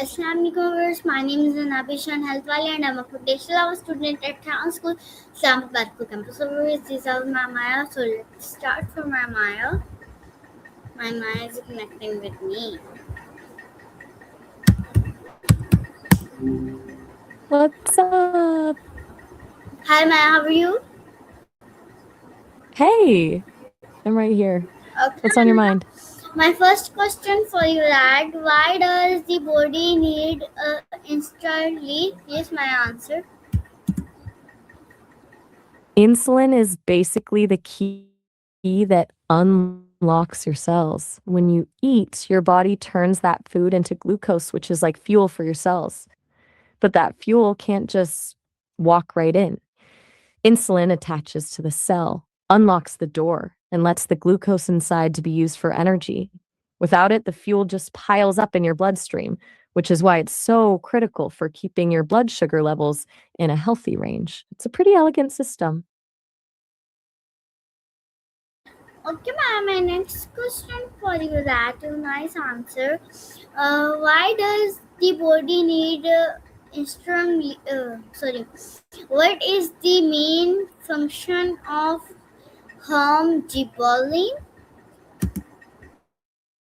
Assalamualaikum viewers. My name is EducationWali and I'm a potential student at Town School, Islamabad campus. So viewers, this is my Maya. So let's start from my Maya. My Maya is connecting with me. What's up? Hi Maya, how are you? Hey, I'm right here. Okay, What's on your mind? my first question for you that why does the body need instantly? Please my answer. Insulin is basically the key that unlocks your cells. When you eat, your body turns that food into glucose, which is like fuel for your cells. But that fuel can't just walk right in. Insulin attaches to the cell, unlocks the door, and lets the glucose inside to be used for energy. Without it, the fuel just piles up in your bloodstream, which is why it's so critical for keeping your blood sugar levels in a healthy range. It's a pretty elegant system. Okay, ma'am. My next question for you that is nice answer. Why does the body need instrument? Sorry. What is the main function of home debulling?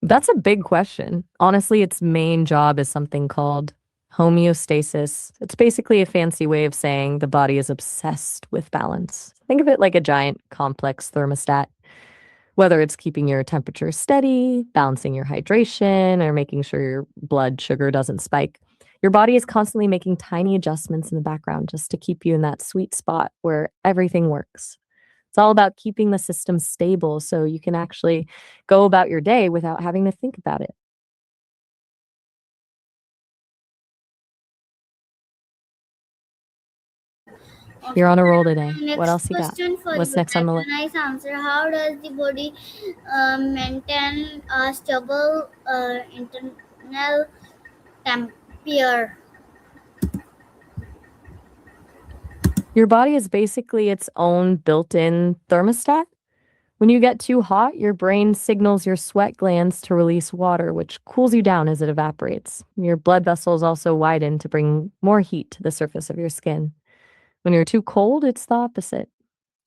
That's a big question. Honestly, its main job is something called homeostasis. It's basically a fancy way of saying the body is obsessed with balance. Think of it like a giant complex thermostat. Whether it's keeping your temperature steady, balancing your hydration, or making sure your blood sugar doesn't spike, your body is constantly making tiny adjustments in the background just to keep you in that sweet spot where everything works. It's all about keeping the system stable so you can actually go about your day without having to think about it. You're Okay, on a roll ma'am. today. My What next else you got? question for you What's next on that the a list? nice answer. How does the body maintain a stable internal temperature? Your body is basically its own built in thermostat. When you get too hot, your brain signals your sweat glands to release water, which cools you down as it evaporates. Your blood vessels also widen to bring more heat to the surface of your skin. When you're too cold, it's the opposite.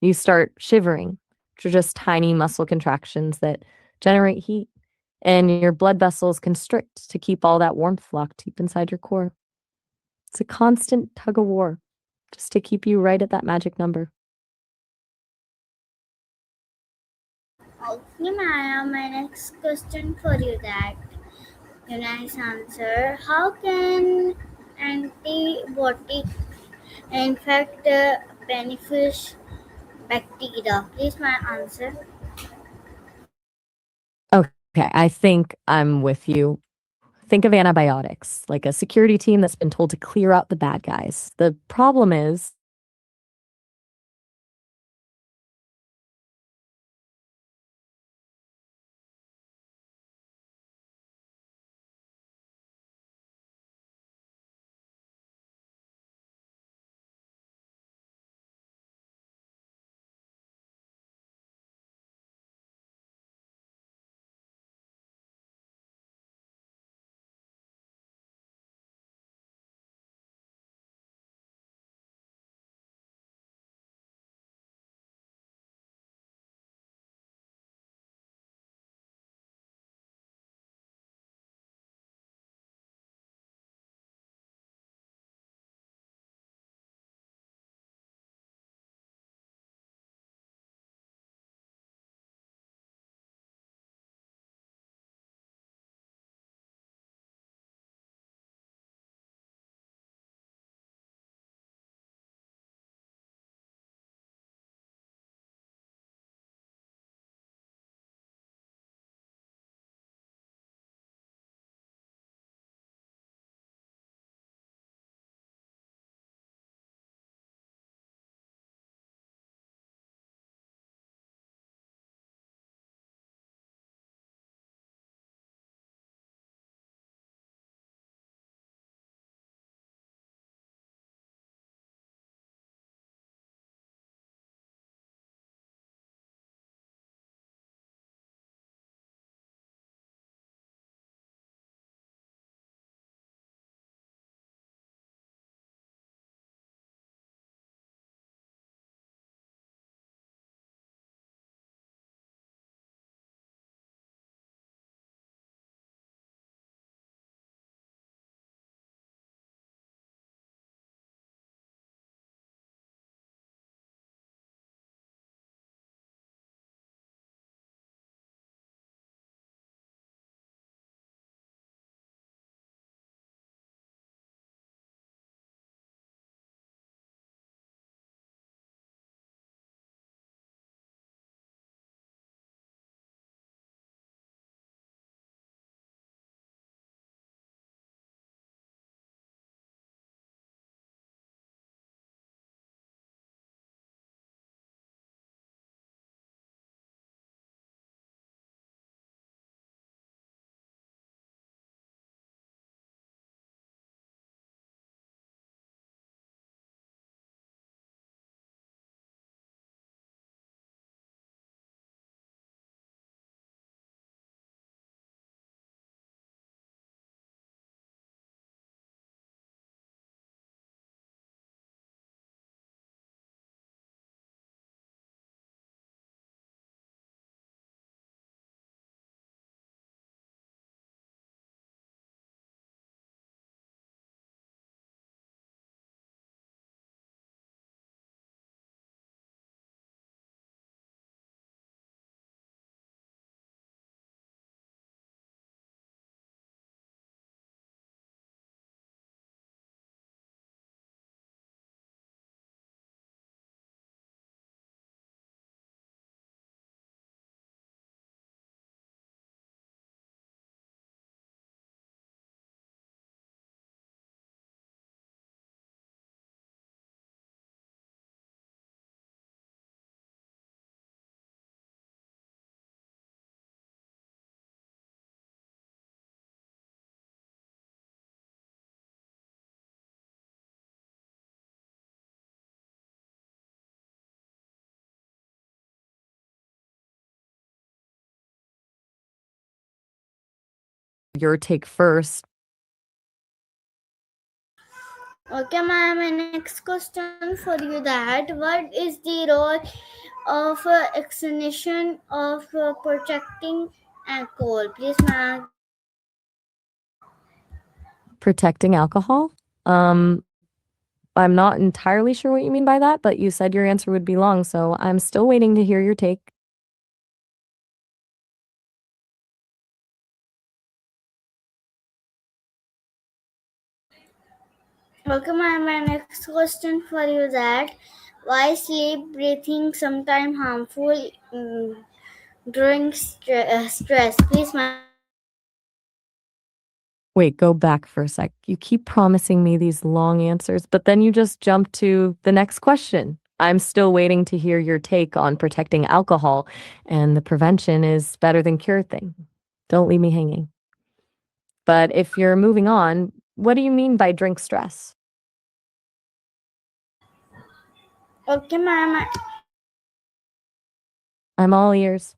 You start shivering, which are just tiny muscle contractions that generate heat, and your blood vessels constrict to keep all that warmth locked deep inside your core. It's a constant tug of war just to keep you right at that magic number. Okay, Maya. My next question for you that a nice answer. How can antibiotic infect beneficial bacteria? Please, my answer. Okay, I think I'm with you. Think of antibiotics, like a security team that's been told to clear out the bad guys. The problem is your take first. Okay, ma'am. My next question for you that what is the role of extension of protecting alcohol? Please, ma'am. Protecting alcohol? I'm not entirely sure what you mean by that, but you said your answer would be long, so I'm still waiting to hear your take. Okay, ma'am. My next question for you that why sleep breathing sometimes harmful during stress? Please, ma'am. Wait, go back for a sec. You keep promising me these long answers, but then you just jump to the next question. I'm still waiting to hear your take on protecting alcohol, and the prevention is better than cure thing. Don't leave me hanging. But if you're moving on, what do you mean by drink stress? Okay, ma'am. I'm all ears.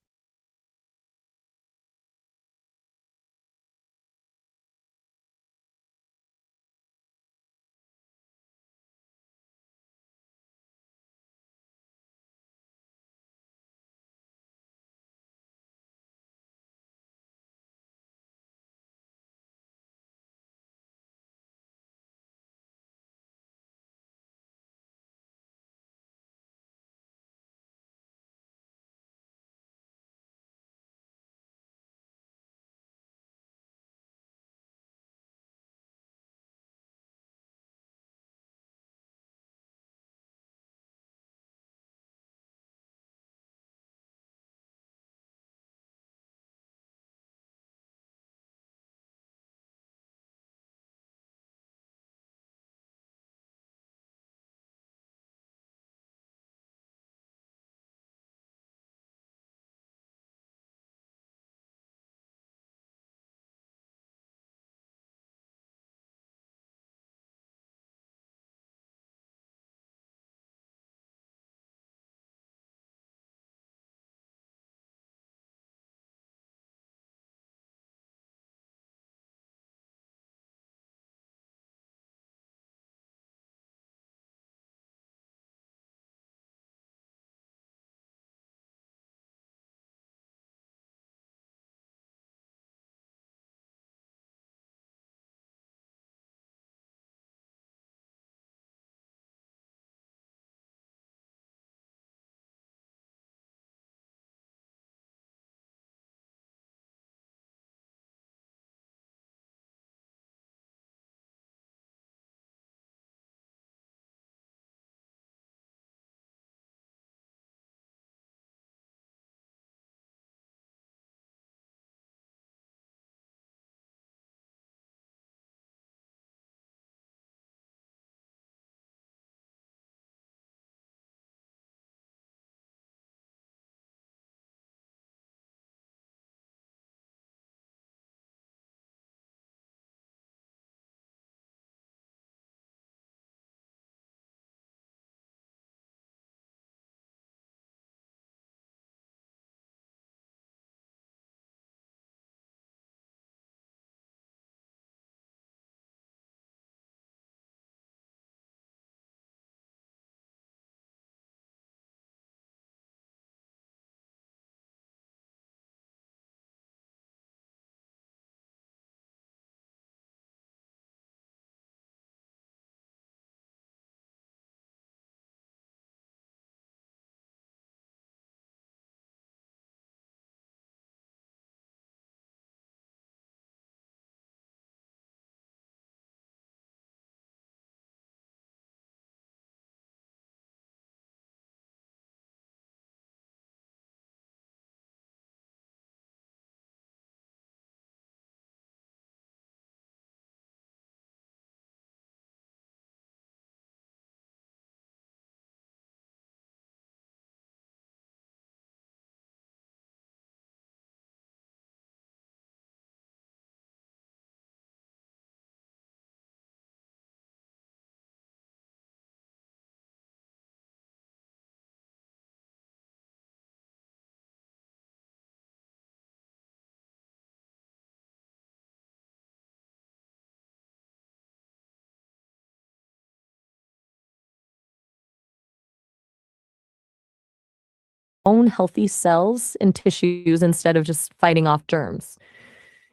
own healthy cells and tissues instead of just fighting off germs.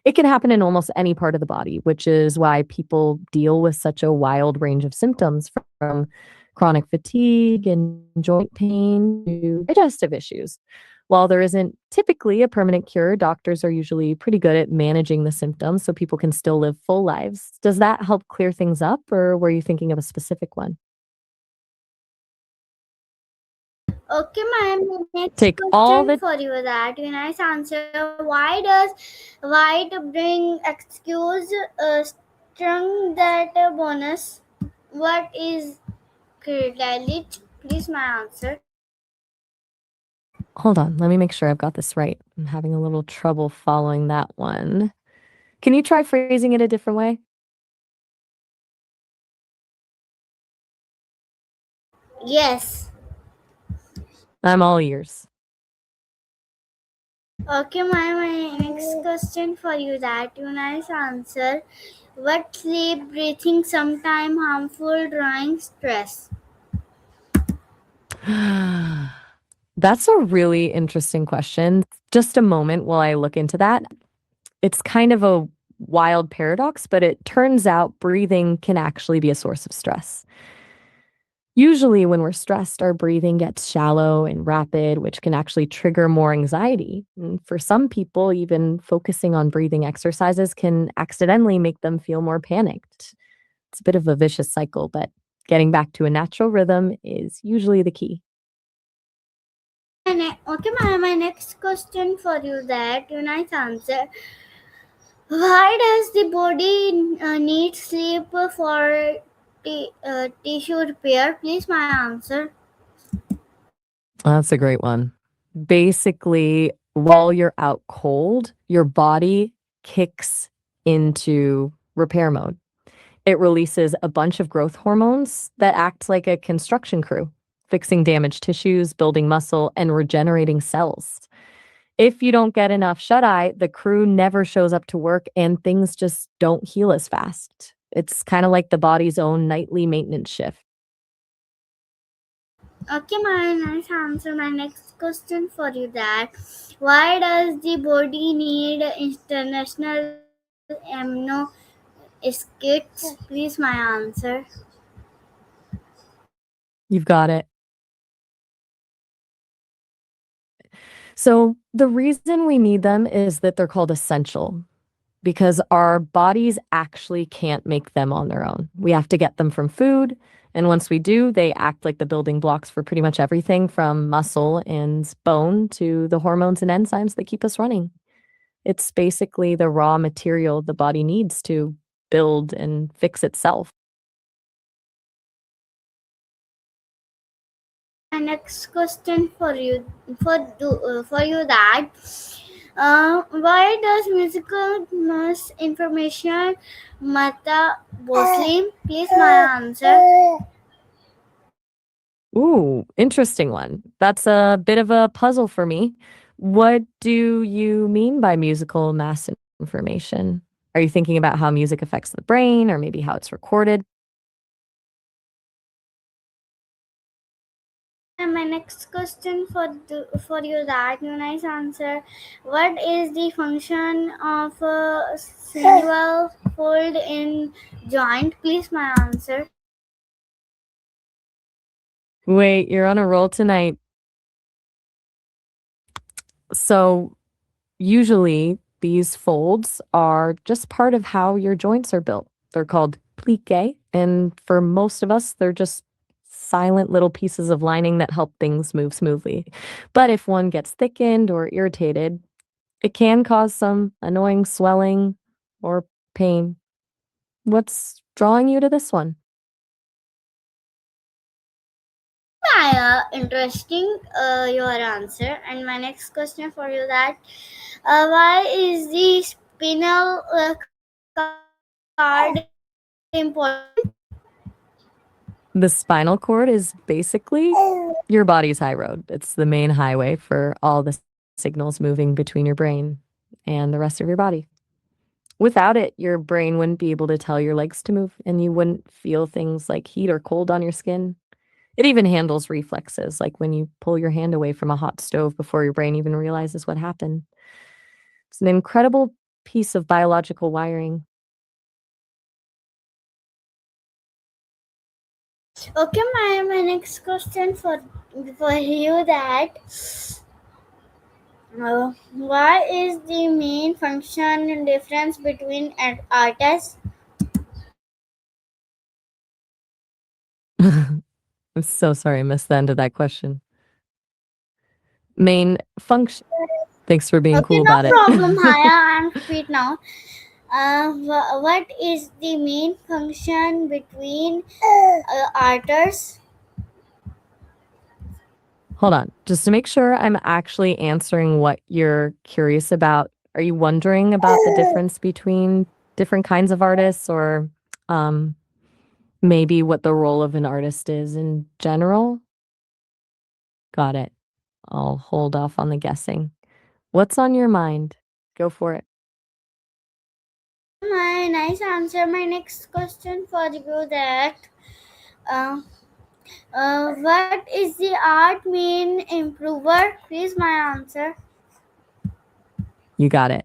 It can happen in almost any part of the body, which is why people deal with such a wild range of symptoms from chronic fatigue and joint pain to digestive issues. While there isn't typically a permanent cure, doctors are usually pretty good at managing the symptoms so people can still live full lives. Does that help clear things up, or were you thinking of a specific one? Okay, my next Take all question the for you that you nice answer. Why does white bring excuse strung that bonus? What is credit? Please, my answer. Hold on, let me make sure I've got this right. I'm having a little trouble following that one. Can you try phrasing it a different way? Yes. I'm all ears. Okay, my next question for you that you nice answer. What sleep breathing sometime harmful drawing stress? That's a really interesting question. Just a moment while I look into that. It's kind of a wild paradox, but it turns out breathing can actually be a source of stress. Usually, when we're stressed, our breathing gets shallow and rapid, which can actually trigger more anxiety. And for some people, even focusing on breathing exercises can accidentally make them feel more panicked. It's a bit of a vicious cycle, but getting back to a natural rhythm is usually the key. My next question for you that you nice answer. Why does the body need sleep for tissue repair? Please, my answer. That's a great one. Basically, while you're out cold, your body kicks into repair mode. It releases a bunch of growth hormones that act like a construction crew, fixing damaged tissues, building muscle, and regenerating cells. If you don't get enough shut eye, the crew never shows up to work and things just don't heal as fast. It's kind of like the body's own nightly maintenance shift. Okay, my nice answer. My next question for you that why does the body need international amino acids? Please, my answer. You've got it. So, the reason we need them is that they're called essential because our bodies actually can't make them on their own. We have to get them from food. And once we do, they act like the building blocks for pretty much everything from muscle and bone to the hormones and enzymes that keep us running. It's basically the raw material the body needs to build and fix itself. My next question for you for you that why does musical noise information metabolism? Please, my answer. Ooh, interesting one. That's a bit of a puzzle for me. What do you mean by musical mass information? Are you thinking about how music affects the brain or maybe how it's recorded? And my next question for you that you nice answer. What is the function of a single fold in joint? Please, my answer. Wait, you're on a roll tonight. So, usually these folds are just part of how your joints are built. They're called plique, and for most of us, they're just silent little pieces of lining that help things move smoothly. But if one gets thickened or irritated, it can cause some annoying swelling or pain. What's drawing you to this one? Interesting your answer. And my next question for you that why is the spinal card important? The spinal cord is basically your body's high road. It's the main highway for all the signals moving between your brain and the rest of your body. Without it, your brain wouldn't be able to tell your legs to move and you wouldn't feel things like heat or cold on your skin. It even handles reflexes, like when you pull your hand away from a hot stove before your brain even realizes what happened. It's an incredible piece of biological wiring. Okay, my next question for you that what is the main function and difference between an artist? I'm so sorry I missed the end of that question. Main function. Thanks for being Okay, cool no about it. problem, Haya. I'm sweet now. What is the main function between artists? Hold on. Just to make sure I'm actually answering what you're curious about, are you wondering about the difference between different kinds of artists or um, maybe what the role of an artist is in general? Got it. I'll hold off on the guessing. What's on your mind? Go for it. Okay, my nice answer. My next question for you that uh, what is the art main improver? Please, my answer. You got it.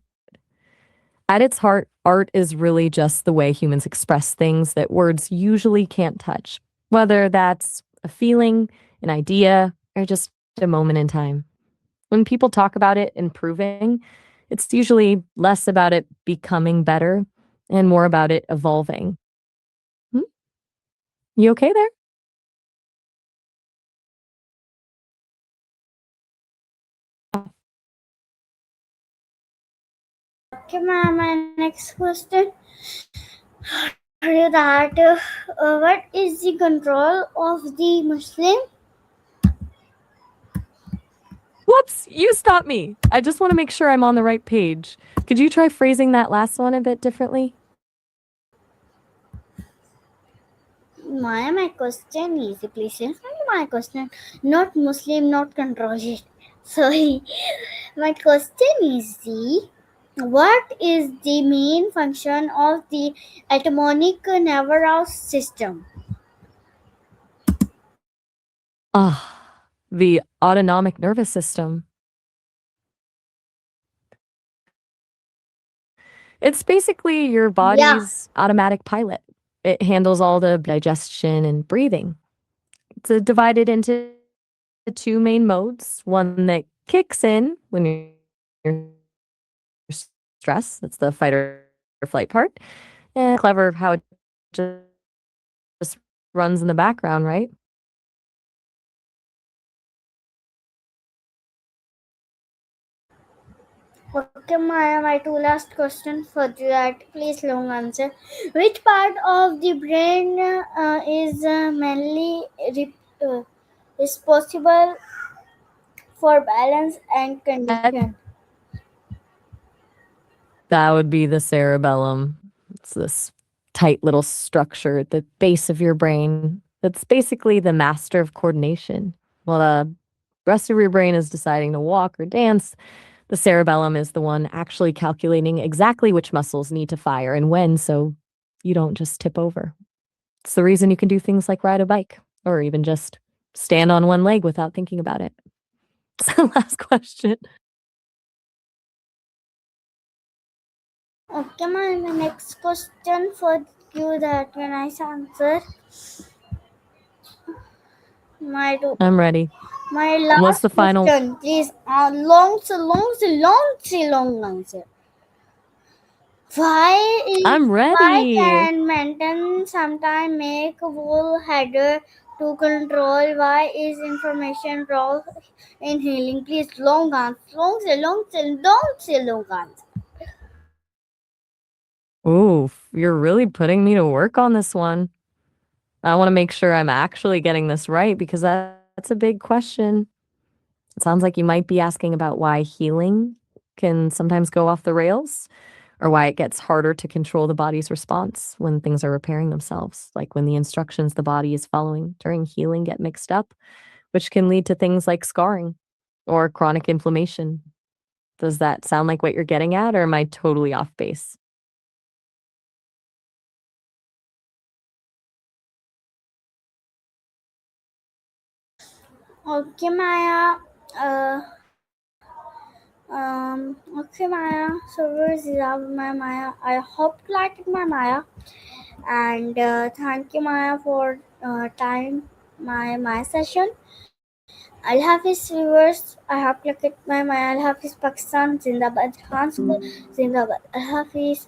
At its heart, art is really just the way humans express things that words usually can't touch, whether that's a feeling, an idea, or just a moment in time. When people talk about it improving, it's usually less about it becoming better and more about it evolving. Hmm? You okay there? Okay, my next question for you that what is the control of the Muslim? Whoops, you stopped me. I just want to make sure I'm on the right page. Could you try phrasing that last one a bit differently? My question is please answer my question. Not Muslim, not control it. Sorry. My question is what is the main function of the autonomic nervous system? Ah, the autonomic nervous system. It's basically your Yeah. body's automatic pilot. It handles all the digestion and breathing. It's divided into two main modes. One that kicks in when you're stressed. That's the fight or flight part. And clever how it just runs in the background, right? Okay, my two last questions for that. Please long answer. Which part of the brain is mainly responsible for balance and That condition? that would be the cerebellum. It's this tight little structure at the base of your brain that's basically the master of coordination. While the rest of your brain is deciding to walk or dance, the cerebellum is the one actually calculating exactly which muscles need to fire and when so you don't just tip over. It's the reason you can do things like ride a bike or even just stand on one leg without thinking about it. So, last question. Okay, my next question for you that when I answer my I'm ready. my What's last the final? question, please. Long answer. I'm Why ready. can maintain sometimes make wool header to control? Why is information raw in healing? Please long answer. Don't say long answer. Ooh, you're really putting me to work on this one. I want to make sure I'm actually getting this right because that's a big question. It sounds like you might be asking about why healing can sometimes go off the rails or why it gets harder to control the body's response when things are repairing themselves, like when the instructions the body is following during healing get mixed up, which can lead to things like scarring or chronic inflammation. Does that sound like what you're getting at, or am I totally off base? Okay, Maya. Uh, okay, Maya. So where is my Maya? I hope you liked my Maya, and thank you, Maya, for time my session. Allah Hafiz viewers. I have to look at my Allah Hafiz Pakistan Zindabad Khan School Zindabad Allah Hafiz.